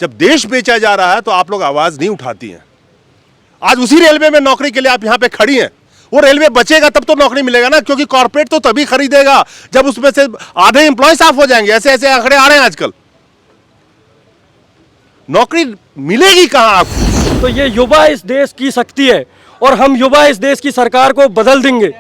जब देश बेचा जा रहा है तो आप लोग आवाज नहीं उठाती हैं। आज उसी रेलवे में नौकरी के लिए आप यहां पे खड़ी हैं। वो रेलवे बचेगा तब तो नौकरी मिलेगा ना, क्योंकि कॉर्पोरेट तो तभी खरीदेगा जब उसमें से आधे एम्प्लॉय साफ हो जाएंगे। ऐसे ऐसे आंकड़े आ रहे हैं आजकल। नौकरी मिलेगी कहां आपको? तो ये युवा इस देश की शक्ति है और हम युवा इस देश की सरकार को बदल देंगे।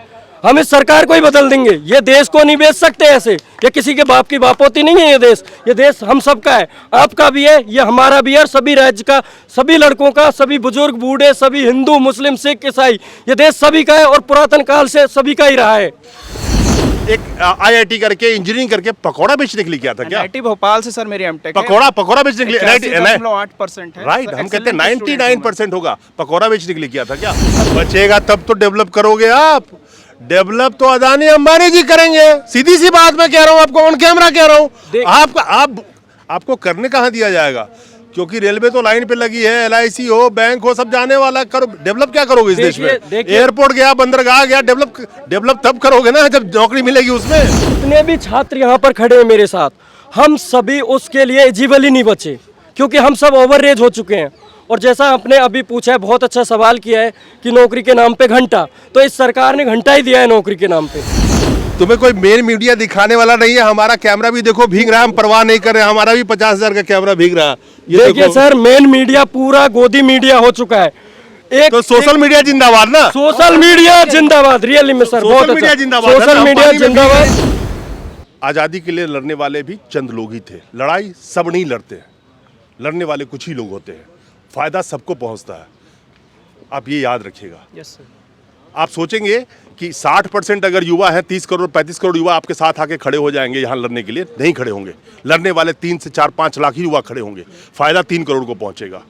हम इस सरकार को ही बदल देंगे। ये देश को नहीं बेच सकते ऐसे। ये किसी के बाप की बापोती नहीं है। ये देश हम सबका है, आपका भी है, ये हमारा भी है, सभी राज्य का, सभी लड़कों का, सभी बुजुर्ग बूढ़े, सभी हिंदू मुस्लिम सिख ईसाई, ये देश सभी का है और पुरातन काल से सभी का ही रहा है। एक IIT करके इंजीनियरिंग करके पकौड़ा बेचने के लिए किया था क्या? IIT भोपाल से सर मेरी एमटेक है। पकौड़ा बेचने के लिए 88% है। राइट, हम कहते हैं 99% होगा। पकौड़ा बेचने के लिए किया था क्या? बचेगा तब तो डेवलप करोगे आप। डेवलप तो अदानी अंबानी जी करेंगे। सीधी सी बात मैं कह रहा हूं आपको, ऑन कैमरा कह रहा हूं। आपको करने कहां दिया जाएगा? क्योंकि रेलवे तो लाइन पे लगी है, LIC हो, बैंक हो, सब जाने वाला। करो, डेवलप क्या करोगे इस देश में? एयरपोर्ट गया, बंदरगाह गया, डेवलप तब करोगे ना जब नौकरी मिलेगी उसमें। जितने भी छात्र यहाँ पर खड़े हैं मेरे साथ, हम सभी उसके लिए एलिजिबल ही नहीं बचे, क्योंकि हम सब ओवरएज हो चुके हैं। और जैसा आपने अभी पूछा है, बहुत अच्छा सवाल किया है कि नौकरी के नाम पे घंटा, तो इस सरकार ने घंटा ही दिया है नौकरी के नाम पे। तुम्हें कोई मेन मीडिया दिखाने वाला नहीं है। हमारा कैमरा भी देखो भीग रहा है, हम परवाह नहीं कर रहे। हमारा भी 50,000 का कैमरा भीग रहा है। ये देखिए सर, मेन मीडिया पूरा गोदी मीडिया हो चुका है। तो सोशल मीडिया जिंदाबाद ना। सोशल मीडिया जिंदाबाद, रियली में सर, बहुत मीडिया अच्छा। जिंदाबाद, सोशल मीडिया जिंदाबाद। आजादी के लिए लड़ने वाले भी चंद लोग ही थे। लड़ाई सब नहीं लड़ते हैं, लड़ने वाले कुछ ही लोग होते हैं। फायदा सबको पहुंचता है, आप ये याद रखिएगा। Yes sir. आप सोचेंगे कि 60% अगर युवा हैं, 30 करोड़ 35 करोड़ युवा आपके साथ आके खड़े हो जाएंगे यहाँ लड़ने के लिए, नहीं खड़े होंगे। लड़ने वाले 3 से 4-5 लाख ही युवा खड़े होंगे। फायदा 3 करोड़ को पहुंचेगा।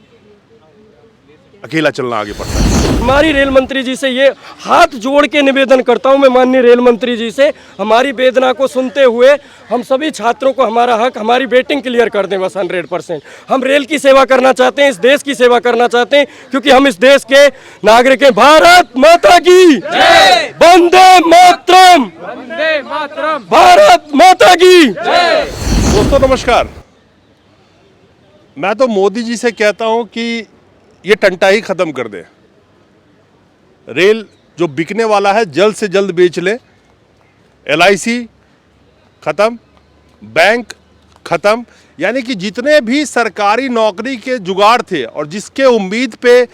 अकेला चलना आगे पड़ता है। हमारी रेल मंत्री जी से ये हाथ जोड़ के निवेदन करता हूं मैं, माननीय रेल मंत्री जी से, हमारी वेदना को सुनते हुए हम सभी छात्रों को हमारा हक, हमारी वेटिंग क्लियर कर दें बस 100%। हम रेल की सेवा करना चाहते हैं, इस देश की सेवा करना चाहते हैं, क्योंकि हम इस देश के नागरिक हैं। भारत माता की जय, वंदे मातरम, वंदे मातरम, भारत माता की जय। दोस्तों नमस्कार। मैं तो मोदी जी से कहता हूं कि ये टंटा ही खत्म कर दे। रेल जो बिकने वाला है जल्द से जल्द बेच ले। LIC खत्म, बैंक खत्म, यानी कि जितने भी सरकारी नौकरी के जुगाड़ थे और जिसके उम्मीद पे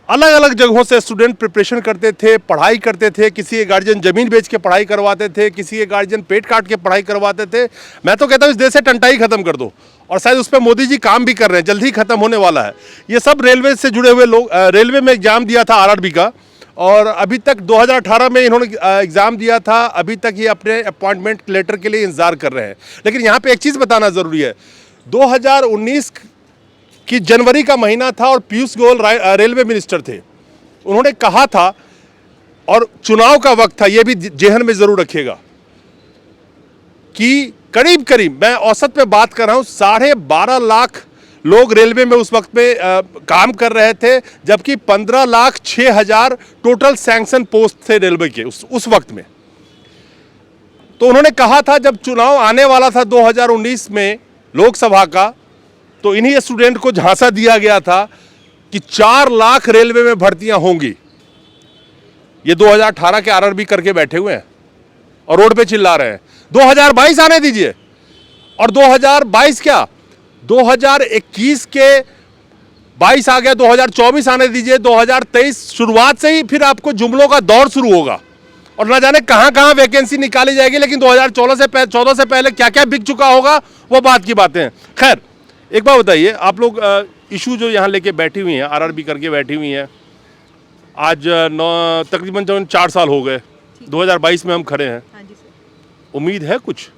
अलग अलग जगहों से स्टूडेंट प्रिपरेशन करते थे, पढ़ाई करते थे। किसी के गार्जियन जमीन बेच के पढ़ाई करवाते थे, किसी के गार्जियन पेट काट के पढ़ाई करवाते थे। मैं तो कहता हूँ इस देश से टंटा ही खत्म कर दो, और शायद उस पर मोदी जी काम भी कर रहे हैं, जल्द ही खत्म होने वाला है। ये सब रेलवे से जुड़े हुए लोग, रेलवे में एग्जाम दिया था RRB का, और अभी तक 2018 में इन्होंने एग्जाम दिया था। अभी तक ये अपने अपॉइंटमेंट लेटर के लिए इंतजार कर रहे हैं। लेकिन यहाँ पे एक चीज़ बताना ज़रूरी है, 2019 की जनवरी का महीना था और पीयूष गोयल रेलवे मिनिस्टर थे। उन्होंने कहा था, और चुनाव का वक्त था, ये भी जेहन में ज़रूर रखिएगा, कि करीब करीब, मैं औसत पे बात कर रहा हूँ, 12.5 लाख लोग रेलवे में उस वक्त पे काम कर रहे थे, जबकि 15,06,000 टोटल सैंक्शन पोस्ट थे रेलवे के उस वक्त में। तो उन्होंने कहा था जब चुनाव आने वाला था 2019 में लोकसभा का, तो इन्हीं स्टूडेंट को झांसा दिया गया था कि 4 लाख रेलवे में भर्तियां होंगी। ये 2018 के RRB करके बैठे हुए हैं और रोड पे चिल्ला रहे हैं 2022 आने दीजिए। और 2022 क्या, 2021 के 22 आ गया, 2024 आने दीजिए। 2023 शुरुआत से ही फिर आपको जुमलों का दौर शुरू होगा, और ना जाने कहां कहां वैकेंसी निकाली जाएगी। लेकिन 2014 से पहले क्या क्या बिक चुका होगा, वो बात की बातें हैं। खैर, एक बात बताइए, आप लोग इशू जो यहाँ लेके बैठी हुई हैं, RRB करके बैठी हुई हैं, आज तकरीबन 4 साल हो गए, 2022 में हम खड़े हैं। हाँ जी सर। उम्मीद है कुछ?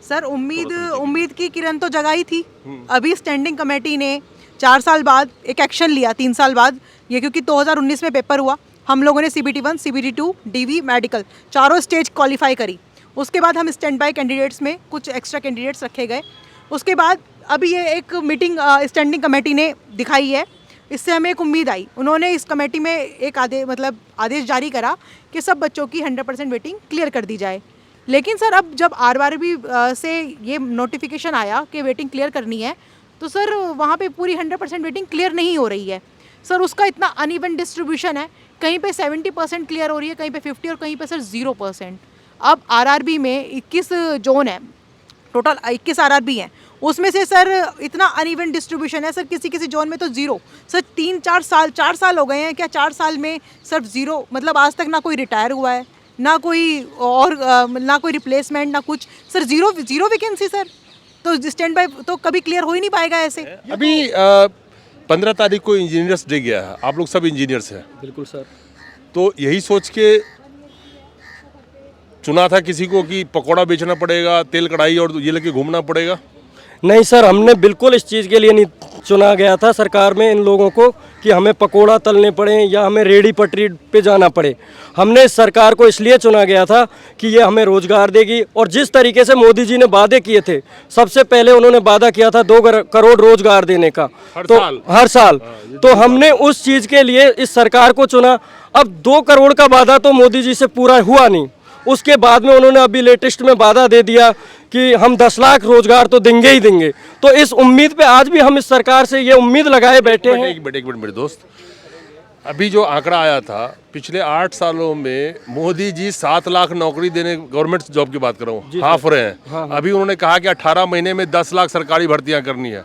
सर उम्मीद की किरण तो जगाई थी। अभी स्टैंडिंग कमेटी ने 4 साल बाद एक एक्शन लिया, 3 साल बाद ये, क्योंकि 2019 में पेपर हुआ, हम लोगों ने CBT 1, CBT 2, DV, मेडिकल चारों स्टेज क्वालिफाई करी। उसके बाद हम स्टैंड बाय कैंडिडेट्स में कुछ एक्स्ट्रा कैंडिडेट्स रखे गए। उसके बाद अभी ये एक मीटिंग स्टैंडिंग कमेटी ने दिखाई है, इससे हमें एक उम्मीद आई। उन्होंने इस कमेटी में एक आदेश जारी करा कि सब बच्चों की 100% वेटिंग क्लियर कर दी जाए। लेकिन सर अब जब RRB से ये नोटिफिकेशन आया कि वेटिंग क्लियर करनी है, तो सर वहाँ पे पूरी 100% वेटिंग क्लियर नहीं हो रही है सर। उसका इतना अनइवन डिस्ट्रीब्यूशन है, कहीं पे 70% क्लियर हो रही है, कहीं पे 50 और कहीं पे सर 0%। अब आरआरबी में 21 जोन है, टोटल 21 आरआरबी हैं, उसमें से सर इतना अनइवन डिस्ट्रीब्यूशन है सर, किसी किसी जोन में तो 0 सर। 4 साल हो गए हैं क्या, 4 साल में सर 0, मतलब आज तक ना कोई रिटायर हुआ है, ना कोई और ना कोई रिप्लेसमेंट, ना कुछ सर, 0 वैकेंसी सर। तो स्टैंड बाय तो कभी क्लियर हो ही नहीं पाएगा ऐसे। अभी 15 तारीख को इंजीनियर्स डे गया है, आप लोग सब इंजीनियर्स हैं, बिल्कुल सर। तो यही सोच के चुना था किसी को कि पकौड़ा बेचना पड़ेगा, तेल कढ़ाई और ये लेके घूमना पड़ेगा? नहीं सर, हमने बिल्कुल इस चीज़ के लिए नहीं चुना गया था सरकार में इन लोगों को कि हमें पकोड़ा तलने पड़े या हमें रेडी पटरी पे जाना पड़े। हमने इस सरकार को इसलिए चुना गया था कि ये हमें रोजगार देगी, और जिस तरीके से मोदी जी ने वादे किए थे, सबसे पहले उन्होंने वादा किया था 2 करोड़ रोजगार देने का हर साल। तो हमने उस चीज़ के लिए इस सरकार को चुना। अब 2 करोड़ का वादा तो मोदी जी से पूरा हुआ नहीं, उसके बाद में उन्होंने अभी लेटेस्ट में वादा दे दिया कि हम 10 लाख रोजगार तो देंगे ही देंगे। तो इस उम्मीद पे आज भी हम इस सरकार से ये उम्मीद लगाए बैठे हैं। एक मिनट मेरे दोस्त, अभी जो आंकड़ा आया था पिछले 8 सालों में मोदी जी 7 लाख नौकरी देने, गवर्नमेंट जॉब की बात कर रहा हूँ, हाफ रहे हैं। हाँ। अभी उन्होंने कहा कि 18 महीने में 10 लाख सरकारी भर्तियां करनी है,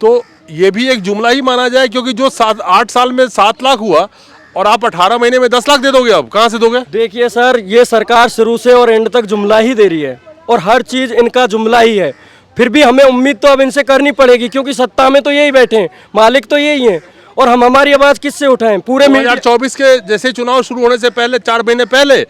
तो ये भी एक जुमला ही माना जाए, क्योंकि जो 8 साल में 7 लाख हुआ और आप 18 महीने में 10 लाख दे दोगे, अब कहाँ से दोगे? देखिए सर, ये सरकार शुरू से और एंड तक जुमला ही दे रही है, और हर चीज़ इनका जुमला ही है। फिर भी हमें उम्मीद तो अब इनसे करनी पड़ेगी, क्योंकि सत्ता में तो यही बैठे हैं, मालिक तो यही हैं, और हम हमारी आवाज़ किससे उठाएं? पूरे 2024 के जैसे चुनाव शुरू होने से पहले 4 महीने पहले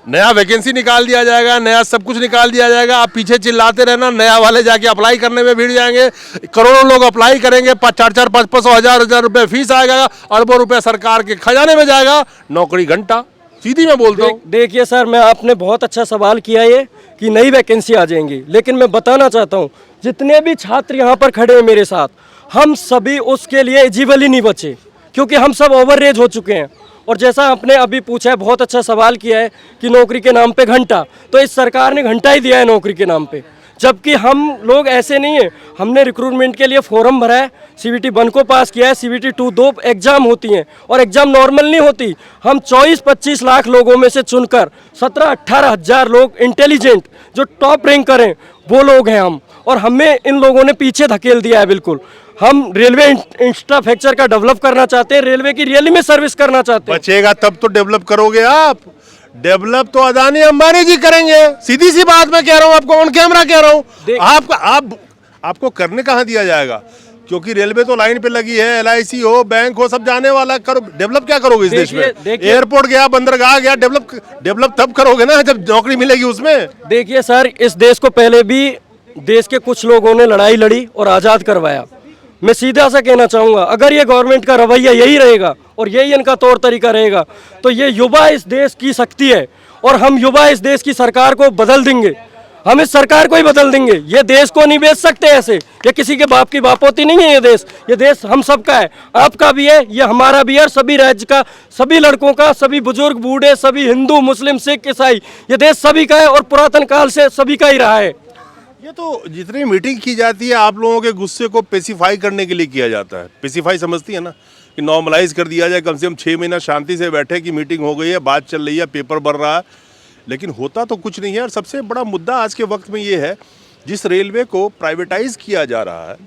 नया वैकेंसी निकाल दिया जाएगा, नया सब कुछ निकाल दिया जाएगा। आप पीछे चिल्लाते रहना, नया वाले जाके अप्लाई करने में भीड़ जाएंगे, करोड़ों लोग अप्लाई करेंगे, 4-4, 500, 1000 रुपए फीस आएगा, अरबों रुपए सरकार के खजाने में जाएगा, नौकरी घंटा। सीधी मैं बोलता हूँ। देखिए सर, मैं आपने बहुत अच्छा सवाल किया ये कि नई वैकेंसी आ जाएंगी, लेकिन मैं बताना चाहता हूँ जितने भी छात्र यहाँ पर खड़े हैं मेरे साथ, हम सभी उसके लिए एलिजिबल ही नहीं बचे, क्योंकि हम सब ओवर एज हो चुके हैं। और जैसा आपने अभी पूछा है, बहुत अच्छा सवाल किया है कि नौकरी के नाम पे घंटा, तो इस सरकार ने घंटा ही दिया है नौकरी के नाम पे, जबकि हम लोग ऐसे नहीं है। हमने रिक्रूटमेंट के लिए फॉर्म भरा है, CBT 1 को पास किया है, CBT 2 2 एग्जाम होती हैं, और एग्जाम नॉर्मल नहीं होती। हम 24-25 लाख लोगों में से चुनकर 17-18 हज़ार लोग इंटेलिजेंट जो टॉप रैंक करें वो लोग हैं हम, और हमें इन लोगों ने पीछे धकेल दिया है। बिल्कुल हम रेलवे इंफ्रास्ट्रक्चर का डेवलप करना चाहते हैं, रेलवे की रियली में सर्विस करना चाहते हैं। बचेगा तब तो डेवलप करोगे आप। डेवलप तो अदानी अंबानी जी करेंगे, सीधी सी बात मैं कह रहा हूं, आपको ऑन कैमरा कह रहा हूं। आपको करने कहां दिया जाएगा, क्योंकि रेलवे तो लाइन पे लगी है, LIC हो, बैंक हो, सब जाने वाला। करो डेवलप, क्या करोगे इस देश में? एयरपोर्ट गया, बंदरगाह गया, डेवलप तब करोगे ना जब नौकरी मिलेगी उसमें। देखिए सर, इस देश को पहले भी देश के कुछ लोगों ने लड़ाई लड़ी और आज़ाद करवाया। मैं सीधा सा कहना चाहूँगा, अगर ये गवर्नमेंट का रवैया यही रहेगा और यही इनका तौर तरीका रहेगा, तो ये युवा इस देश की शक्ति है, और हम युवा इस देश की सरकार को बदल देंगे। हम इस सरकार को ही बदल देंगे। ये देश को नहीं बेच सकते ऐसे, ये किसी के बाप की बापोती नहीं है। ये देश हम सबका है, आपका भी है, ये हमारा भी है, और सभी राज्य का, सभी लड़कों का, सभी बुजुर्ग बूढ़े, सभी हिंदू मुस्लिम सिख ईसाई, ये देश सभी का है, और पुरातन काल से सभी का ही रहा है। ये तो जितनी मीटिंग की जाती है आप लोगों के गुस्से को पेसिफाई करने के लिए किया जाता है। पेसिफाई समझती है ना, कि नॉर्मलाइज कर दिया जाए, कम से कम 6 महीना शांति से बैठे कि मीटिंग हो गई है, बात चल रही है, पेपर बढ़ रहा है, लेकिन होता तो कुछ नहीं है। और सबसे बड़ा मुद्दा आज के वक्त में ये है, जिस रेलवे को प्राइवेटाइज किया जा रहा है,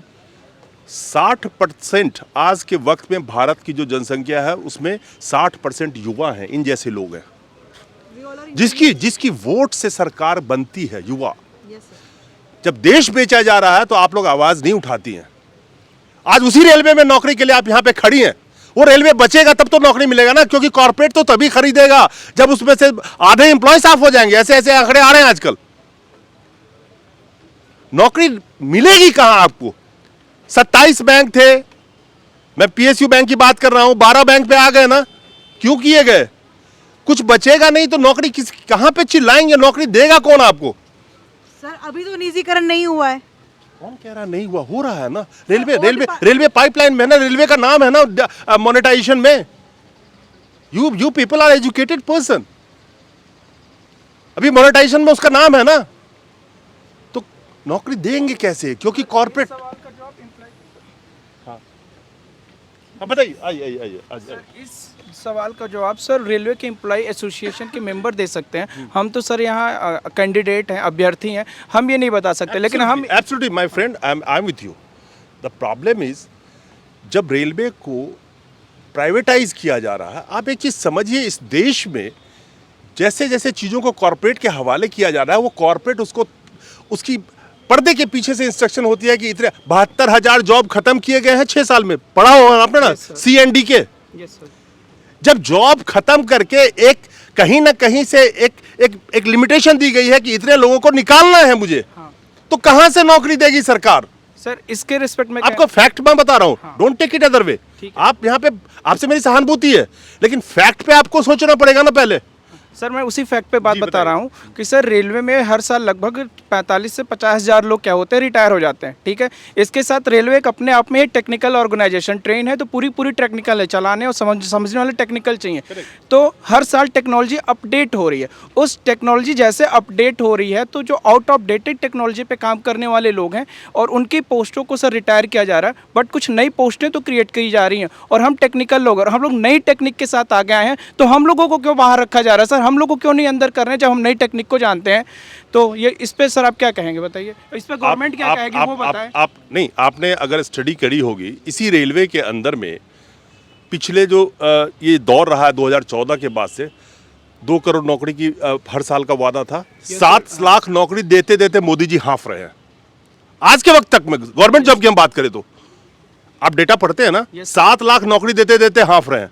60% आज के वक्त में भारत की जो जनसंख्या है उसमें 60% युवा हैं, इन जैसे लोग हैं, जिसकी वोट से सरकार बनती है, युवा। जब देश बेचा जा रहा है तो आप लोग आवाज नहीं उठाती हैं। आज उसी रेलवे में नौकरी के लिए आप यहां पे खड़ी हैं, वो रेलवे बचेगा तब तो नौकरी मिलेगा ना, क्योंकि कॉर्पोरेट तो तभी खरीदेगा जब उसमें से आधे एम्प्लॉय साफ हो जाएंगे। ऐसे ऐसे आंकड़े आ रहे हैं आजकल। नौकरी मिलेगी कहां आपको? 27 बैंक थे, मैं PSU बैंक की बात कर रहा हूं, 12 बैंक पे आ गए ना, क्यों किए गए? कुछ बचेगा नहीं तो नौकरी कहां पे चिल्लाएंगे? नौकरी देगा कौन आपको? सर अभी तो निजीकरण नहीं हुआ है। कौन कह रहा नहीं हुआ? हो रहा है ना। रेलवे पाइपलाइन में ना, रेलवे का नाम है ना मोनेटाइजेशन में। You people are educated person, अभी मोनेटाइजेशन में उसका नाम है ना, तो नौकरी देंगे कैसे? क्योंकि कॉर्पोरेट हाँ बताइए, आइए आइए आइए आइए। इस सवाल का जवाब सर रेलवे के एम्प्लॉय एसोसिएशन के मेंबर दे सकते हैं। हम तो सर यहाँ कैंडिडेट हैं, अभ्यर्थी हैं, हम ये नहीं बता सकते। लेकिन हम absolutely my friend, I am with you. The problem is जब रेलवे को प्राइवेटाइज किया जा रहा है, आप एक चीज समझिए, इस देश में जैसे जैसे चीजों को कॉरपोरेट के हवाले किया जा रहा है, वो कॉरपोरेट उसको उसकी पर्दे के पीछे से इंस्ट्रक्शन होती है कि इतने 72,000 जॉब खत्म किए गए हैं 6 साल में। पढ़ा होगा आपने ना, Yes, sir. CND के। यस सर, जब जॉब खत्म करके एक कहीं ना कहीं से एक लिमिटेशन दी गई है कि इतने लोगों को निकालना है मुझे, हाँ। तो कहां से नौकरी देगी सरकार? सर इसके रिस्पेक्ट में आपको फैक्ट मैं बता रहा हूं, हाँ। Don't take it other way. ठीक आप यहाँ पे, आपसे मेरी सहानुभूति है, लेकिन फैक्ट पे आपको सोचना पड़ेगा ना पहले। सर मैं उसी फैक्ट पे बात जी, बता बताइए। रहा हूँ कि सर रेलवे में हर साल लगभग 45 से 50,000 लोग क्या होते हैं, रिटायर हो जाते हैं। ठीक है, इसके साथ रेलवे एक अपने आप में टेक्निकल ऑर्गेनाइजेशन, ट्रेन है तो पूरी टेक्निकल है, चलाने और समझने वाले टेक्निकल चाहिए। तो हर साल टेक्नोलॉजी अपडेट हो रही है। उस टेक्नोलॉजी जैसे अपडेट हो रही है तो जो आउट ऑफ डेटेड टेक्नोलॉजी पे काम करने वाले लोग हैं और उनकी पोस्टों को सर रिटायर किया जा रहा है, बट कुछ नई पोस्टें तो क्रिएट करी जा रही हैं। और हम टेक्निकल लोग, और हम लोग नई टेक्निक के साथ आगे आए हैं, तो हम लोगों को क्यों बाहर रखा जा रहा है सर? हम लोग को क्यों नहीं अंदर कर रहे हैं जब हम नई टेक्निक को जानते हैं? तो ये इस पे सर आप क्या कहेंगे, बताइए। इस पे गवर्नमेंट क्या कहेगी वो बताएं। आप नहीं, आपने अगर स्टडी करी होगी इसी रेलवे के अंदर में, पिछले जो ये दौर रहा है 2014 के बाद से, 2 करोड़ नौकरी की हर साल का वादा था, 7 लाख नौकरी देते देते मोदी जी हाँफ रहे हैं आज के वक्त तक में। गवर्नमेंट जॉब की हम बात करें तो आप डेटा पढ़ते हैं ना, 7 लाख नौकरी देते देते हाँफ रहे हैं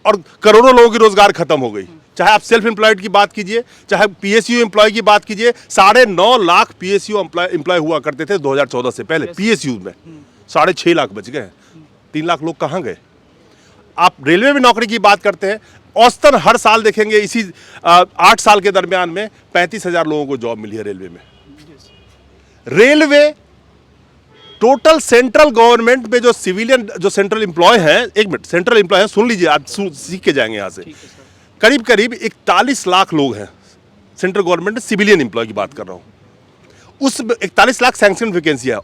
और करोड़ों लोगों की रोजगार खत्म हो गई। चाहे आप सेल्फ एम्प्लॉयड की बात कीजिए, चाहे PSU एम्प्लॉय की बात कीजिए, 9.5 लाख PSU एम्प्लॉय हुआ करते थे 2014 से पहले। PSU में 6.5 लाख बच गए, 3 लाख लोग कहाँ गए? आप रेलवे में नौकरी की बात करते हैं, औसतन हर साल देखेंगे इसी 8 साल के दरमियान में 35,000 लोगों को जॉब मिली है रेलवे में। रेलवे टोटल सेंट्रल गवर्नमेंट में जो सिविलियन, जो सेंट्रल एम्प्लॉय हैं, 1 मिनट, सेंट्रल एम्प्लॉय है, सुन लीजिए, आप सीख के जाएंगे यहाँ से। करीब करीब 41 लाख लोग हैं सेंट्रल गवर्नमेंट में, सिविलियन एम्प्लॉय की बात कर रहा हूँ। उस 41 लाख सैंक्शन वैकेंसी है,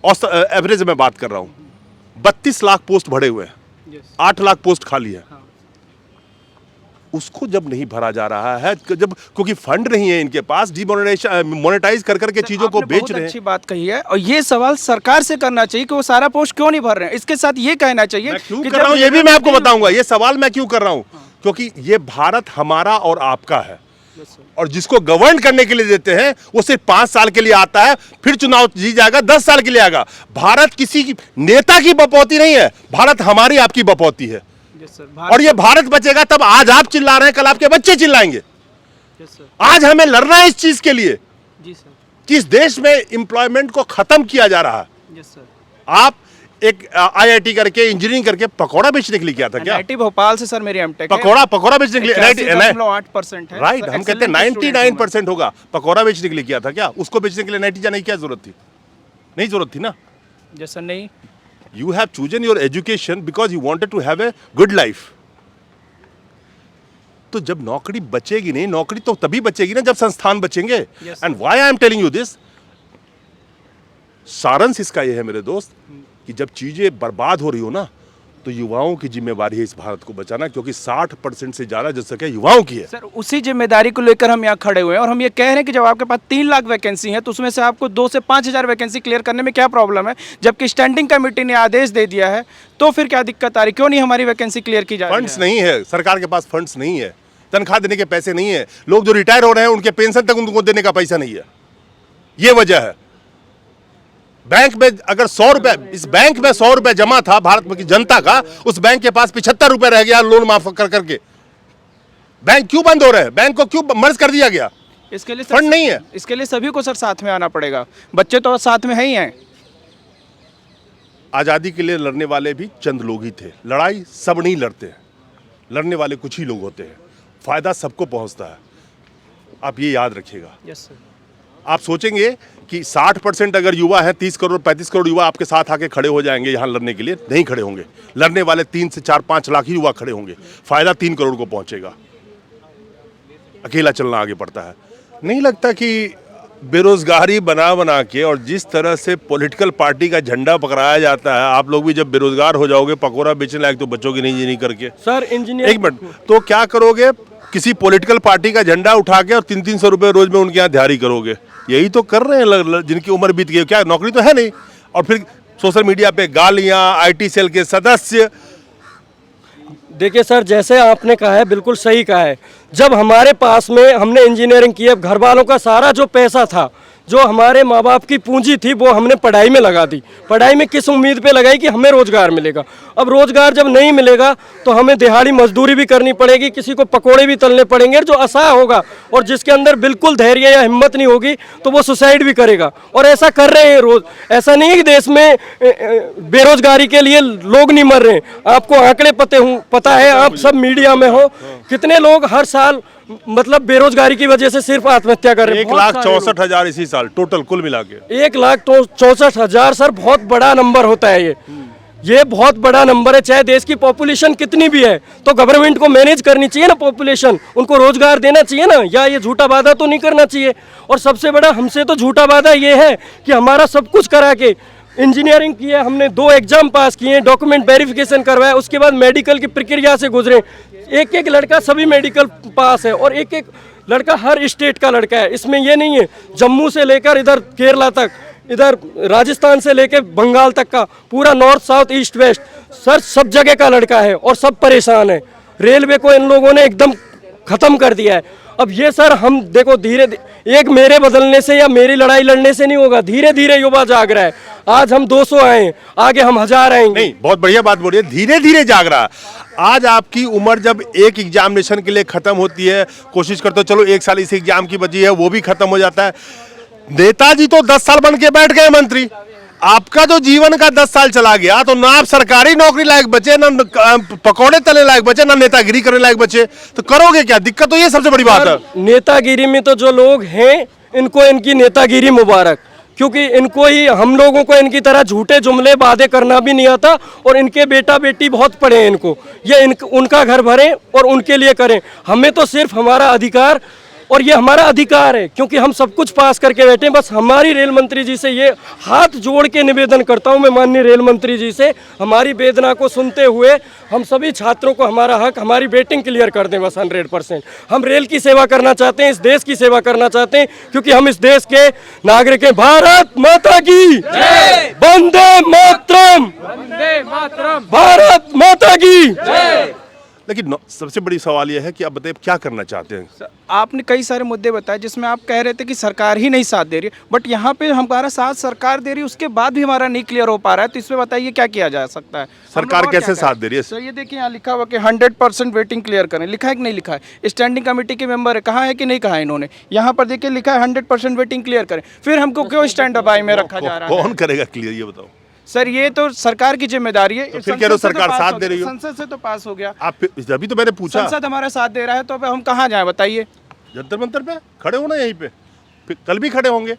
एवरेज में बात कर रहा हूँ। 32 लाख पोस्ट भरे हुए हैं, 8 लाख पोस्ट खाली है। उसको जब नहीं भरा जा रहा है, जब क्योंकि फंड नहीं है इनके पास, मोनेटाइज कर करके चीजों को बेच रहे हैं। अच्छी बात कही है, और ये सवाल सरकार से करना चाहिए कि वो सारा पोस्ट क्यों नहीं भर रहे हैं। इसके साथ ये कहना चाहिए मैं क्यों कि कर रहा हूं, ये भी मैं आपको बताऊंगा। ये सवाल मैं क्यों कर रहा हूं, क्योंकि ये भारत हमारा और आपका है, और जिसको गवर्न करने के लिए देते हैं वो सिर्फ 5 साल के लिए आता है, फिर चुनाव जीत जाएगा, 10 साल के लिए आएगा। भारत किसी की नेता की बपौती नहीं है, भारत हमारी आपकी बपौती है। और ये भारत बचेगा तब, आज आप चिल्ला रहे हैं, कल आपके बच्चे चिल्लाएंगे। आज हमें लड़ना है इस चीज के लिए कि इस देश में एम्प्लॉयमेंट को खत्म किया जा रहा है। आप एक IIT करके, इंजीनियरिंग करके पकौड़ा बेचने के लिए किया था क्या? IIT भोपाल से सर मेरी एमटेक है। पकौड़ा बेचने के लिए 81.8% है। राइट, हम कहते हैं 99% होगा। पकौड़ा बेचने के लिए किया था क्या? उसको बेचने के लिए NIT जाने की क्या जरूरत थी? नहीं जरूरत थी ना। जैसा नहीं, You have chosen your education because you wanted to have a good life. तो जब नौकरी बचेगी नहीं, नौकरी तो तभी बचेगी ना जब संस्थान बचेंगे। And why I am telling you this, सारांश इसका यह है मेरे दोस्त कि जब चीजें बर्बाद हो रही हो ना, तो युवाओं की जिम्मेवारी है इस भारत को बचाना, क्योंकि 60% से ज्यादा जनसंख्या युवाओं की है। सर उसी जिम्मेदारी को लेकर हम यहाँ खड़े हुए हैं, और हम ये कह रहे हैं कि जब आपके पास 3 लाख वैकेंसी है तो उसमें से आपको 2 से 5,000 वैकेंसी क्लियर करने में क्या प्रॉब्लम है? जबकि स्टैंडिंग कमेटी ने आदेश दे दिया है, तो फिर क्या दिक्कत आ रही? क्यों नहीं हमारी वैकेंसी क्लियर की जा रही है? फंड्स नहीं है, सरकार के पास फंड्स नहीं है, तनख्वाह देने के पैसे नहीं है, लोग जो रिटायर हो रहे हैं उनके पेंशन तक उनको देने का पैसा नहीं है। ये वजह है। बैंक में अगर 100 रुपए, इस बैंक में 100 रुपए जमा था भारत की जनता का, उस बैंक के पास 75 रुपए रह गया लोन माफ कर करके। बैंक क्यों बंद हो रहे हैं? बैंक को क्यों मर्ज कर दिया गया? इसके लिए फंड नहीं है। इसके लिए सभी को सर साथ में आना पड़ेगा। बच्चे तो साथ में ही हैं। आज़ादी के लिए लड़ने वाले भी चंद लोग ही थे, लड़ाई सब नहीं लड़ते हैं, लड़ने वाले कुछ ही लोग होते हैं, फायदा सबको पहुंचता है। आप ये याद रखिएगा। Yes sir. आप सोचेंगे कि 60% अगर युवा है, 30 करोड़ 35 करोड़ युवा आपके साथ आके खड़े हो जाएंगे यहाँ लड़ने के लिए, नहीं खड़े होंगे। लड़ने वाले 3 से 4-5 लाख ही युवा खड़े होंगे, फायदा 3 करोड़ को पहुंचेगा। अकेला चलना आगे पड़ता है। नहीं लगता कि बेरोजगारी बना बना के और जिस तरह से पॉलिटिकल पार्टी का झंडा पकड़ाया जाता है, आप लोग भी जब बेरोजगार हो जाओगे, पकौड़ा बेचने लायक तो बचोगे नहीं करके। सर इंजीनियर एक मिनट, तो क्या करोगे? किसी पॉलिटिकल पार्टी का झंडा उठा के और 300-300 रुपए रोज में उनके यहाँ दिहाड़ी करोगे। यही तो कर रहे हैं जिनकी उम्र बीत गई, क्या नौकरी तो है नहीं, और फिर सोशल मीडिया पे गालियां, आईटी सेल के सदस्य। देखिए सर, जैसे आपने कहा है बिल्कुल सही कहा है। जब हमारे पास में हमने इंजीनियरिंग की है, घर वालों का सारा जो पैसा था, जो हमारे माँ बाप की पूंजी थी, वो हमने पढ़ाई में लगा दी। पढ़ाई में किस उम्मीद पे लगाई कि हमें रोजगार मिलेगा। अब रोजगार जब नहीं मिलेगा तो हमें दिहाड़ी मजदूरी भी करनी पड़ेगी, किसी को पकोड़े भी तलने पड़ेंगे। जो असहाय होगा और जिसके अंदर बिल्कुल धैर्य या हिम्मत नहीं होगी तो वो सुसाइड भी करेगा, और ऐसा कर रहे हैं रोज। ऐसा नहीं है कि देश में बेरोजगारी के लिए लोग नहीं मर रहे हैं। आपको आंकड़े पता है, आप सब मीडिया में हो, कितने लोग हर साल मतलब बेरोजगारी की वजह से सिर्फ आत्महत्या कर रहे हैं। 1,64,000 इसी साल टोटल कुल मिला के। 1,64,000 सर बहुत बड़ा नंबर होता है ये बहुत बड़ा नंबर है। चाहे देश की पॉपुलेशन कितनी भी है तो गवर्नमेंट को मैनेज करनी चाहिए ना पॉपुलेशन, उनको रोजगार देना चाहिए ना, या ये झूठा वादा तो नहीं करना चाहिए। और सबसे बड़ा हमसे तो झूठा वादा ये है कि हमारा सब कुछ करा के इंजीनियरिंग की है, हमने 2 एग्जाम पास किए, डॉक्यूमेंट वेरिफिकेशन करवाया, उसके बाद मेडिकल की प्रक्रिया से गुजरे। एक लड़का सभी मेडिकल पास है और एक लड़का हर स्टेट का लड़का है। इसमें ये नहीं है जम्मू से लेकर इधर केरला तक, इधर राजस्थान से लेकर बंगाल तक का पूरा north south east west sir सब जगह का लड़का है और सब परेशान है। रेलवे को इन लोगों ने एकदम खत्म कर दिया है। अब ये सर हम देखो धीरे एक मेरे बदलने से या मेरी लड़ाई लड़ने से नहीं होगा, धीरे धीरे युवा जाग रहा है। आज हम 200 आए, आगे हम 1000 आएंगे। नहीं, बहुत बढ़िया बात बोलिए, धीरे धीरे जाग रहा है। आज आपकी उम्र जब एक एग्जामिनेशन के लिए खत्म होती है, कोशिश करते हो चलो 1 साल इस एग्जाम की बची है, वो भी खत्म हो जाता है। नेताजी तो 10 साल बन के बैठ गए मंत्री, आपका जो जीवन का 10 साल चला गया, तो ना आप सरकारी नौकरी लायक बचे, ना पकौड़े तले लायक बचे, ना नेतागिरी करने लायक बचे, तो करोगे क्या? दिक्कत तो ये सबसे बड़ी बात है। नेतागिरी में तो जो लोग हैं इनको इनकी नेतागिरी मुबारक, क्योंकि इनको ही हम लोगों को इनकी तरह झूठे जुमले वादे करना भी नहीं आता, और इनके बेटा बेटी बहुत पढ़े हैं, इनको ये उनका घर भरें और उनके लिए करें। हमें तो सिर्फ हमारा अधिकार, और ये हमारा अधिकार है क्योंकि हम सब कुछ पास करके बैठे हैं। बस हमारी रेल मंत्री जी से ये हाथ जोड़ के निवेदन करता हूं मैं, माननीय रेल मंत्री जी से, हमारी वेदना को सुनते हुए हम सभी छात्रों को हमारा हक, हमारी वेटिंग क्लियर कर दें बस 100%। हम रेल की सेवा करना चाहते हैं, इस देश की सेवा करना चाहते हैं, क्योंकि हम इस देश के नागरिक हैं। भारत माता की जय, वंदे मातरम, वंदे मातरम, भारत माता की जय। लेकिन सबसे बड़ी सवाल यह है कि आप बताइए क्या करना चाहते हैं? आपने कई सारे मुद्दे बताए जिसमें आप कह रहे थे कि सरकार ही नहीं साथ दे रही है, बट यहाँ पे हमारा साथ सरकार दे रही है, उसके बाद भी हमारा नहीं क्लियर हो पा रहा है। तो इसमें बताइए क्या किया जा सकता है? सरकार कैसे साथ दे रही है? सर ये देखिए यहाँ लिखा हुआ कि 100% वेटिंग क्लियर करें, लिखा है कि नहीं लिखा है? स्टैंडिंग कमेटी के मेंबर है, कहाँ है कि नहीं कहा है इन्होंने? यहाँ पर देखिए लिखा है 100% वेटिंग क्लियर करें, फिर हमको क्यों स्टैंड बाय में रखा जा रहा है? कौन करेगा क्लियर, ये बताओ सर ये तो सरकार की जिम्मेदारी है। तो फिर कह रहे हो सरकार साथ दे रही हो? संसद से तो पास हो गया, आप अभी तो मैंने पूछा, संसद हमारा साथ दे रहा है, तो अब हम कहाँ जाएं बताइए? जंतर मंतर पे खड़े हो ना, यहीं पे फिर कल भी खड़े होंगे।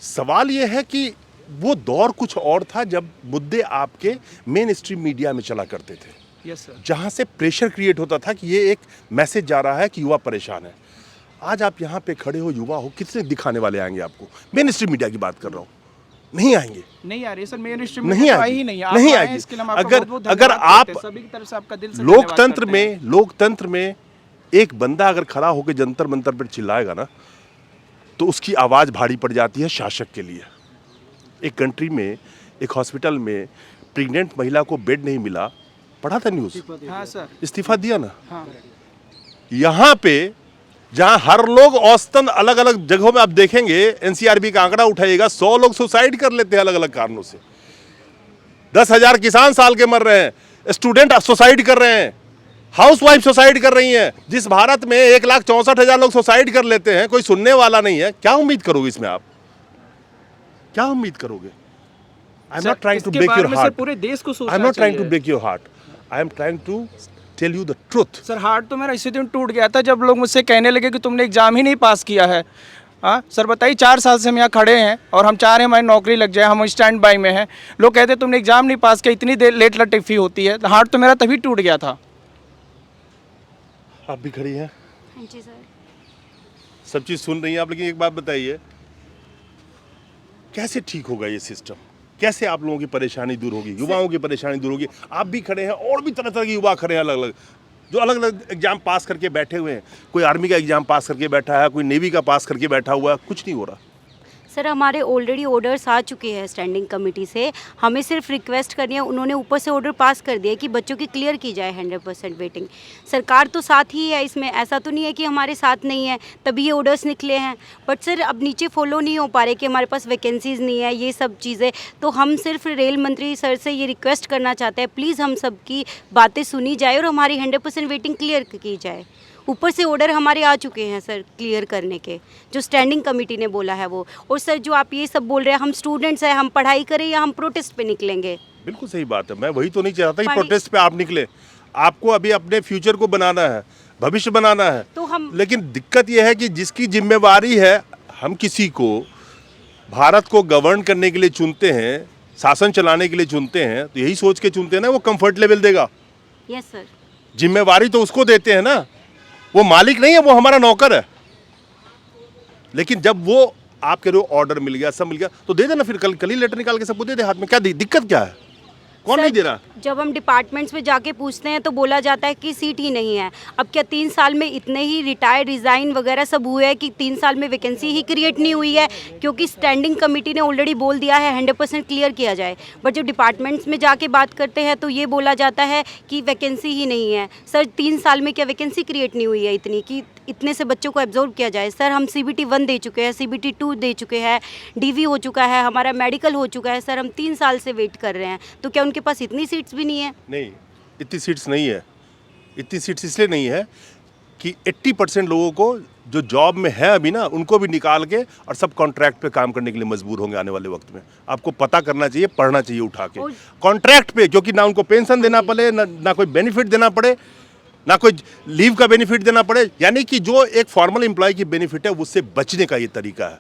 सवाल यह है कि वो दौर कुछ और था जब मुद्दे आपके मेन स्ट्रीम मीडिया में चला करते थे, यस सर, जहां से प्रेशर क्रिएट होता था कि ये एक मैसेज जा रहा है कि युवा परेशान है। आज आप यहाँ पे खड़े हो, युवा हो, कितने दिखाने वाले आएंगे आपको? मेन स्ट्रीम मीडिया की बात कर रहा हूँ, नहीं आएंगे, नहीं आ रही सर, मेन स्ट्रीम नहीं आएगी, नहीं आएगी। अगर आप सभी की तरफ से आपका दिल से लोकतंत्र में एक बंदा अगर खड़ा होकर जंतर मंतर पर चिल्लाएगा ना, तो उसकी आवाज भारी पड़ जाती है शासक के लिए। एक कंट्री में, एक हॉस्पिटल में प्रेग्नेंट महिला को बेड नहीं मिला, पढ़ा था न्यूज, हाँ सर, इस्तीफा दिया ना। हाँ। यहाँ पे जहां हर लोग औसतन अलग अलग जगहों में आप देखेंगे, एनसीआरबी का आंकड़ा उठाइएगा, 100 लोग सुसाइड कर लेते हैं अलग अलग कारणों से। 10,000 किसान साल के मर रहे हैं, स्टूडेंट सुसाइड कर रहे हैं, हाउसवाइफ सुसाइड कर रही हैं। जिस भारत में 1,64,000 लोग सुसाइड कर लेते हैं, कोई सुनने वाला नहीं है। क्या उम्मीद करोगे इसमें आप? क्या उम्मीद करोगे? I am not trying to break your heart, पूरे देश को I am not trying to break your heart, I am trying to tell you the truth. Sir heart तो मेरा इसी दिन टूट गया था जब लोग मुझसे कहने लगे कि तुमने एग्जाम ही नहीं पास किया है। हाँ सर बताइए, 4 साल से हम यहाँ खड़े हैं और हम चाह रहे हैं हमारी नौकरी लग जाए, हम स्टैंड बाय में हैं, लोग कहते हैं तुमने एग्जाम नहीं पास किया, इतनी देर लेट लटीफी होती है। हार्ट तो मेरा तभी टूट गया था। आप भी खड़ी हैं? हाँ जी सर। सब चीज़ सुन रही हैं आप, लेकिन एक बात बताइए, कैसे ठीक होगा ये सिस्टम? कैसे आप लोगों की परेशानी दूर होगी, युवाओं की परेशानी दूर होगी? आप भी खड़े हैं और भी तरह तरह के युवा खड़े हैं, अलग अलग, जो अलग अलग एग्जाम पास करके बैठे हुए हैं। कोई आर्मी का एग्जाम पास करके बैठा है, कोई नेवी का पास करके बैठा हुआ है, कुछ नहीं हो रहा। सर हमारे ऑलरेडी ऑर्डर्स आ चुके हैं स्टैंडिंग कमेटी से, हमें सिर्फ रिक्वेस्ट करनी है, उन्होंने ऊपर से ऑर्डर पास कर दिया है कि बच्चों की क्लियर की जाए 100% वेटिंग। सरकार तो साथ ही है इसमें, ऐसा तो नहीं है कि हमारे साथ नहीं है, तभी ये ऑर्डर्स निकले हैं। बट सर अब नीचे फॉलो नहीं हो पा रहे कि हमारे पास वैकेंसीज़ नहीं है, ये सब चीज़ें। तो हम सिर्फ रेल मंत्री सर से ये रिक्वेस्ट करना चाहते हैं, प्लीज़ हम सबकी बातें सुनी जाए और हमारी 100% वेटिंग क्लियर की जाए। ऊपर से ऑर्डर हमारे आ चुके हैं सर क्लियर करने के, जो स्टैंडिंग कमेटी ने बोला है वो। और सर जो आप ये सब बोल रहे हैं, हम स्टूडेंट्स हैं, हम पढ़ाई करें या हम प्रोटेस्ट पे निकलेंगे? बिल्कुल सही बात है, मैं वही तो नहीं चाहता कि पानी- प्रोटेस्ट पे आप निकले। आपको अभी अपने फ्यूचर को बनाना है, भविष्य बनाना है। तो हम लेकिन दिक्कत यह है कि जिसकी जिम्मेवारी है, हम किसी को भारत को गवर्न करने के लिए चुनते हैं, शासन चलाने के लिए चुनते हैं, तो यही सोच के चुनते हैं ना वो कंफर्ट लेवल देगा। Yes sir. जिम्मेवारी तो उसको देते हैं ना, वो मालिक नहीं है, वो हमारा नौकर है। लेकिन जब वो आप कह रहे हो ऑर्डर मिल गया, सब मिल गया, तो दे देना, फिर कल ही लेटर निकाल के सबको दे दे हाथ में। क्या दिक्कत क्या है? कौन सर, नहीं दे रहा? जब हम डिपार्टमेंट्स में जाके पूछते हैं तो बोला जाता है कि सीट ही नहीं है। अब क्या 3 साल में इतने ही रिटायर रिज़ाइन वगैरह सब हुए हैं कि 3 साल में वैकेंसी ही क्रिएट नहीं हुई है? क्योंकि स्टैंडिंग कमेटी ने ऑलरेडी बोल दिया है 100% क्लियर किया जाए, बट जब डिपार्टमेंट्स में जाके बात करते हैं तो ये बोला जाता है कि वैकेंसी ही नहीं है। सर 3 साल में क्या वैकेंसी क्रिएट नहीं हुई है इतनी कि इतने से बच्चों को एब्जॉर्ब किया जाए? सर हम CBT 1 दे चुके हैं, CBT 2 दे चुके हैं, DV हो चुका है, हमारा मेडिकल हो चुका है। सर हम 3 साल से वेट कर रहे हैं, तो क्या उनके पास इतनी सीट्स भी नहीं है? नहीं, इतनी सीट्स नहीं है। इतनी सीट्स इसलिए नहीं है कि 80% लोगों को जो जॉब में है अभी ना, उनको भी निकाल के और सब कॉन्ट्रैक्ट पे काम करने के लिए मजबूर होंगे आने वाले वक्त में। आपको पता करना चाहिए, पढ़ना चाहिए उठा के कॉन्ट्रैक्ट पे, क्योंकि ना उनको पेंशन देना पड़े, ना कोई बेनिफिट देना पड़े, ना कोई लीव का बेनिफिट देना पड़े। यानी कि जो एक फॉर्मल एम्प्लॉय की बेनिफिट है, उससे बचने का ये तरीका है।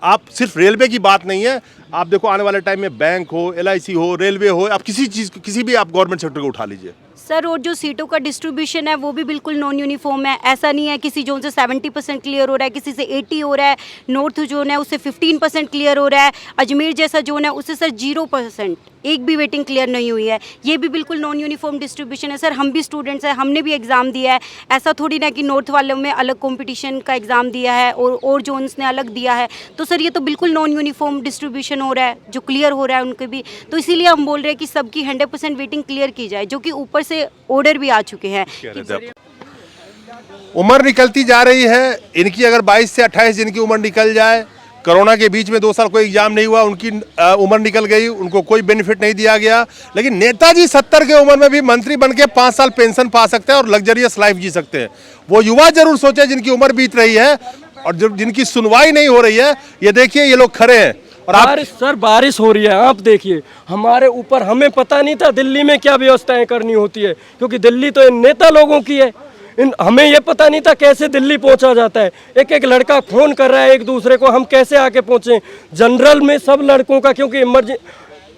आप सिर्फ रेलवे की बात नहीं है, आप देखो आने वाले टाइम में बैंक हो, LIC हो, रेलवे हो, आप किसी चीज़, किसी भी आप गवर्नमेंट सेक्टर को उठा लीजिए। सर और जो सीटों का डिस्ट्रीब्यूशन है वो भी बिल्कुल नॉन यूनिफॉर्म है। ऐसा नहीं है किसी जोन से 70% क्लियर हो रहा है, किसी से 80 हो रहा है, नॉर्थ जोन है उससे 15% क्लियर हो रहा है, अजमेर जैसा जोन है उससे सर 0%, एक भी वेटिंग क्लियर नहीं हुई है। ये भी बिल्कुल नॉन यूनिफॉर्म डिस्ट्रीब्यूशन है। सर हम भी स्टूडेंट्स हैं, हमने भी एग्ज़ाम दिया है। ऐसा थोड़ी ना कि नॉर्थ वालों में अलग कंपटीशन का एग्ज़ाम दिया है और जोन्स ने अलग दिया है। तो सर ये तो बिल्कुल नॉन यूनिफॉर्म डिस्ट्रीब्यूशन हो रहा है, जो क्लियर हो रहा है उनके भी। तो इसीलिए हम बोल रहे हैं कि सबकी 100% वेटिंग क्लियर की जाए, जो कि ऊपर से ऑर्डर भी आ चुके हैं। उम्र निकलती जा रही है इनकी, अगर 22 से 28 दिन की उम्र निकल जाए, कोरोना के बीच में 2 साल कोई एग्जाम नहीं हुआ, उनकी उम्र निकल गई, उनको कोई बेनिफिट नहीं दिया गया। लेकिन नेताजी 70 की उम्र में भी मंत्री बन के 5 साल पेंशन पा सकते हैं और लग्जरियस लाइफ जी सकते हैं। वो युवा जरूर सोचे जिनकी उम्र बीत रही है और जिनकी सुनवाई नहीं हो रही है। ये देखिए, ये लोग खड़े हैं और आप बारिश सर, बारिश हो रही है, आप देखिए हमारे ऊपर। हमें पता नहीं था दिल्ली में क्या व्यवस्थाएं करनी होती है, क्योंकि दिल्ली तो इन नेता लोगों की है। हमें ये पता नहीं था कैसे दिल्ली पहुंचा जाता है। एक एक लड़का फोन कर रहा है एक दूसरे को, हम कैसे आके पहुंचे? जनरल में सब लड़कों का, क्योंकि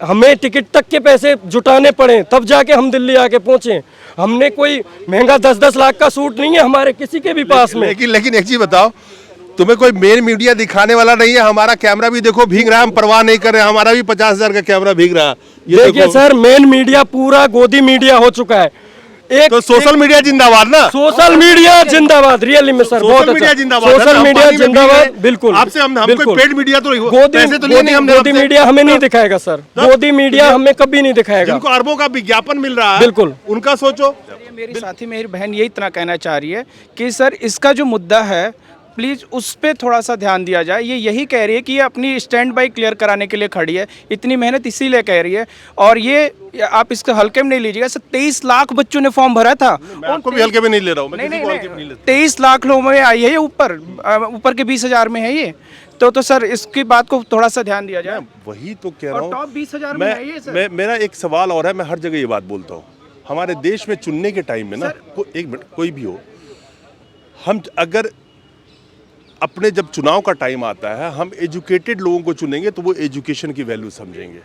हमें टिकट तक के पैसे जुटाने पड़े तब जाके हम दिल्ली आके पहुंचे। हमने कोई महंगा 10-10 लाख का सूट नहीं है हमारे किसी के भी पास में। लेकिन एक चीज बताओ, तुम्हें कोई मेन मीडिया दिखाने वाला नहीं है। हमारा कैमरा भी देखो भीग रहा है, हम परवाह नहीं कर रहे हैं, हमारा भी 50,000 का कैमरा भीग रहा है। ये देखिए सर, मेन मीडिया पूरा गोदी मीडिया हो चुका है। तो सोशल मीडिया जिंदाबाद ना, सोशल मीडिया जिंदाबाद, रियली में सर, बहुत सोशल मीडिया अच्छा। जिंदाबाद, सोशल मीडिया जिंदाबाद, बिल्कुल। आपसे हम कोई पेड मीडिया तो गोदी तो लिए नहीं हमने, गोदी मीडिया हमें नहीं दिखाएगा सर, गोदी मीडिया हमें कभी नहीं दिखाएगा। जिनको अरबों का विज्ञापन मिल रहा है, बिल्कुल उनका सोचो। मेरी साथी मेरी बहन यही इतना कहना चाह रही है कि सर इसका जो मुद्दा है, प्लीज़ उस पर थोड़ा सा ध्यान दिया जाए। ये यही कह रही है कि ये अपनी स्टैंड बाई क्लियर कराने के लिए खड़ी है, इतनी मेहनत इसीलिए कह रही है। और ये आप इसको हल्के में नहीं लीजिएगा सर, 23 लाख बच्चों ने फॉर्म भरा था। मैं आपको भी हल्के में नहीं ले रहा हूँ, मैं किसी को हल्के में नहीं लेता। 23 लाख लोगों में आई है ये, ऊपर के 20,000 में है ये। तो सर इसकी बात को थोड़ा सा ध्यान दिया जाए। वही तो कह रहा हूँ, टॉप 20,000 में है ये सर। मेरा एक सवाल और है, मैं हर जगह ये बात बोलता हूँ। हमारे देश में चुनने के टाइम में ना, एक मिनट, कोई भी हो, हम अगर अपने जब चुनाव का टाइम आता है, हम एजुकेटेड लोगों को चुनेंगे तो वो एजुकेशन की वैल्यू समझेंगे।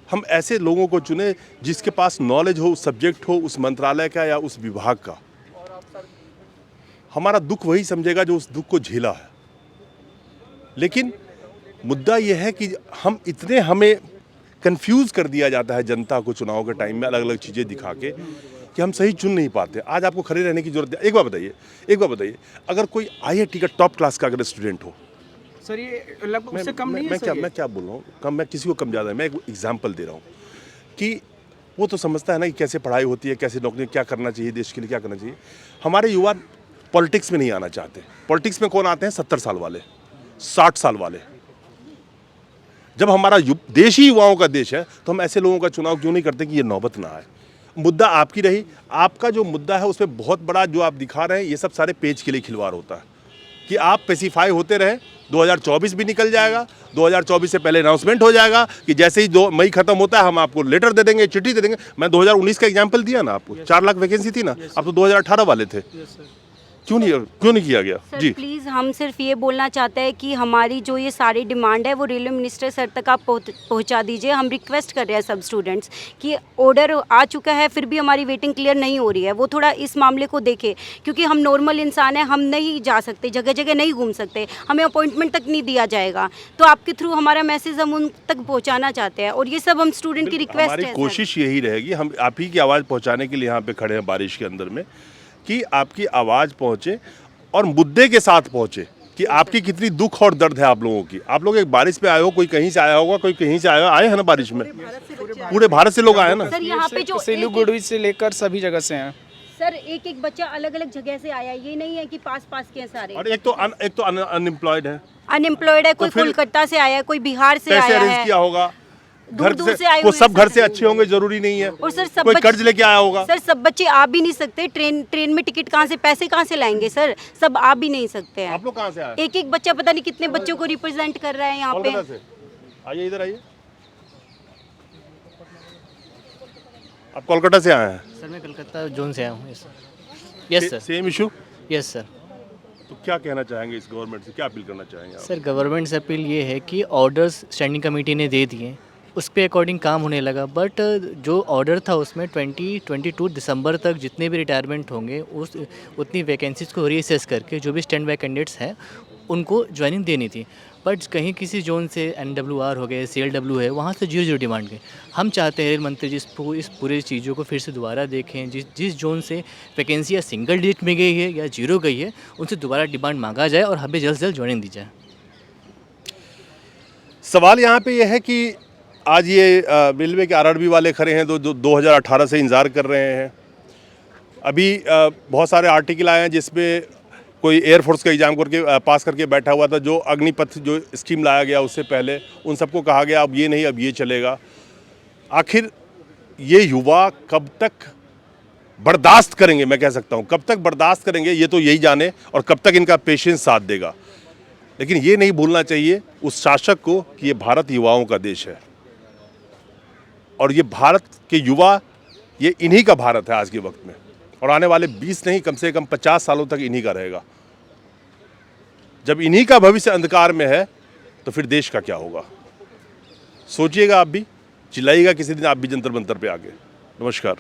हम ऐसे लोगों को चुने जिसके पास नॉलेज हो, उस सब्जेक्ट हो, उस मंत्रालय का या उस विभाग का। हमारा दुख वही समझेगा जो उस दुख को झेला है। लेकिन मुद्दा यह है कि हमें कंफ्यूज कर दिया जाता है जनता को चुनाव के टाइम में अलग अलग चीज़ें दिखा के कि हम सही चुन नहीं पाते। आज आपको खड़े रहने की जरूरत है। एक बार बताइए, अगर कोई IIT का टॉप क्लास का अगर स्टूडेंट हो, सर ये लगभग उससे कम नहीं है सर, मैं क्या बोल रहा हूँ, कम, मैं किसी को कम ज़्यादा, मैं एक एग्जाम्पल दे रहा हूँ कि वो तो समझता है ना कि कैसे पढ़ाई होती है, कैसे नौकरी, क्या करना चाहिए देश के लिए, क्या करना चाहिए। हमारे युवा पॉलिटिक्स में नहीं आना चाहते। पॉलिटिक्स में कौन आते हैं? 70 साल वाले, 60 साल वाले। जब हमारा देश ही युवाओं का देश है तो हम ऐसे लोगों का चुनाव क्यों नहीं करते कि ये नौबत ना आए। मुद्दा आपकी रही, आपका जो मुद्दा है उसमें बहुत बड़ा जो आप दिखा रहे हैं, ये सब सारे पेज के लिए खिलवाड़ होता है कि आप पेसिफाई होते रहे। 2024 भी निकल जाएगा, 2024 से पहले अनाउंसमेंट हो जाएगा कि जैसे ही 2 मई खत्म होता है हम आपको लेटर दे देंगे, चिट्ठी दे देंगे। मैं 2019 का एग्जाम्पल दिया ना आपको, 4 लाख वैकेंसी थी ना, आप तो 2018 वाले थे। क्यों नहीं किया गया? सर जी प्लीज़, हम सिर्फ ये बोलना चाहते हैं कि हमारी जो ये सारी डिमांड है वो रेलवे मिनिस्टर सर तक आप पहुंचा दीजिए। हम रिक्वेस्ट कर रहे हैं सब स्टूडेंट्स कि ऑर्डर आ चुका है फिर भी हमारी वेटिंग क्लियर नहीं हो रही है, वो थोड़ा इस मामले को देखे, क्योंकि हम नॉर्मल इंसान हैं, हम नहीं जा सकते, जगह जगह नहीं घूम सकते, हमें अपॉइंटमेंट तक नहीं दिया जाएगा। तो आपके थ्रू हमारा मैसेज हम उन तक पहुँचाना चाहते हैं और ये सब हम स्टूडेंट की रिक्वेस्ट हमारी है। कोशिश यही रहेगी, हम आप ही की आवाज़ पहुंचाने के लिए यहाँ पे खड़े हैं बारिश के अंदर में, कि आपकी आवाज़ पहुंचे और मुद्दे के साथ पहुंचे कि आपकी कितनी दुख और दर्द है आप लोगों की। आप लोग एक बारिश पे आए हो, कोई कहीं से आया होगा, कोई कहीं से आया, आए हैं ना बारिश में, पूरे भारत से लोग आए ना। सर यहाँ पे जो सिलीगुड़ी से लेकर सभी जगह से हैं सर एक बच्चा अलग अलग जगह से आया है, ये नहीं है कि पास के हैं सारे। और एक तो अनएम्प्लॉयड है, अनएम्प्लॉयड है, कोई फिर कोलकाता से आया है, कोई बिहार से पैसे आया अरेंज है, किया होगा, दूर दूर से आए वो हुए सब हैं घर से अच्छे होंगे जरूरी नहीं है, और सर सब कोई कर्ज लेके आया होगा। सर सब बच्चे आ भी नहीं सकते, ट्रेन में टिकट कहाँ से, पैसे कहाँ से लाएंगे सर, सब आ भी नहीं सकते हैं। आप लोग कहाँ से आए? एक बच्चा पता नहीं कितने बच्चों को रिप्रेजेंट कर रहा है यहाँ पे। कोलकाता से। आइए इधर आइए, आप कोलकाता से आए हैं? सर मैं कलकत्ता जोन से आया हूँ। Yes sir. Same issue? Yes sir. तो क्या कहना चाहेंगे इस गवर्नमेंट से, क्या अपील करना चाहेंगे आप? सर गवर्नमेंट से अपील ये है कि ऑर्डर्स स्टैंडिंग कमेटी ने दे दिए, उस पे अकॉर्डिंग काम होने लगा, बट जो ऑर्डर था उसमें 2022 दिसंबर तक जितने भी रिटायरमेंट होंगे उतनी वैकेंसीज़ को रीअसेस करके जो भी स्टैंड बाय कैंडिडेट्स हैं उनको ज्वाइनिंग देनी थी। बट कहीं किसी जोन से NWR हो गए, CLW है, वहाँ से 0 डिमांड गई। हम चाहते हैं रेल मंत्री जी इस पूरी चीज़ों को फिर से दोबारा देखें, जिस जोन से वैकेंसी या सिंगल डिजिट में गई है या 0 गई है उनसे दोबारा डिमांड मांगा जाए और हमें जल्द से जल्द ज्वाइनिंग दी जाए। सवाल यहाँ पे यह है कि आज ये रेलवे के RRB वाले खड़े हैं, 2018 से इंतज़ार कर रहे हैं। अभी बहुत सारे आर्टिकल आए हैं जिसमें कोई एयरफोर्स का एग्ज़ाम करके पास करके बैठा हुआ था, जो अग्निपथ जो स्कीम लाया गया उससे पहले उन सबको कहा गया अब ये नहीं, अब ये चलेगा। आखिर ये युवा कब तक बर्दाश्त करेंगे, मैं कह सकता हूँ कब तक बर्दाश्त करेंगे ये तो यही जाने, और कब तक इनका पेशेंस साथ देगा। लेकिन ये नहीं भूलना चाहिए उस शासक को कि ये भारत युवाओं का देश है और ये भारत के युवा, ये इन्हीं का भारत है आज के वक्त में, और आने वाले 20 नहीं कम से कम 50 सालों तक इन्हीं का रहेगा। जब इन्हीं का भविष्य अंधकार में है तो फिर देश का क्या होगा? सोचिएगा आप भी, चिल्लाइएगा किसी दिन आप भी जंतर मंतर पे आके। नमस्कार।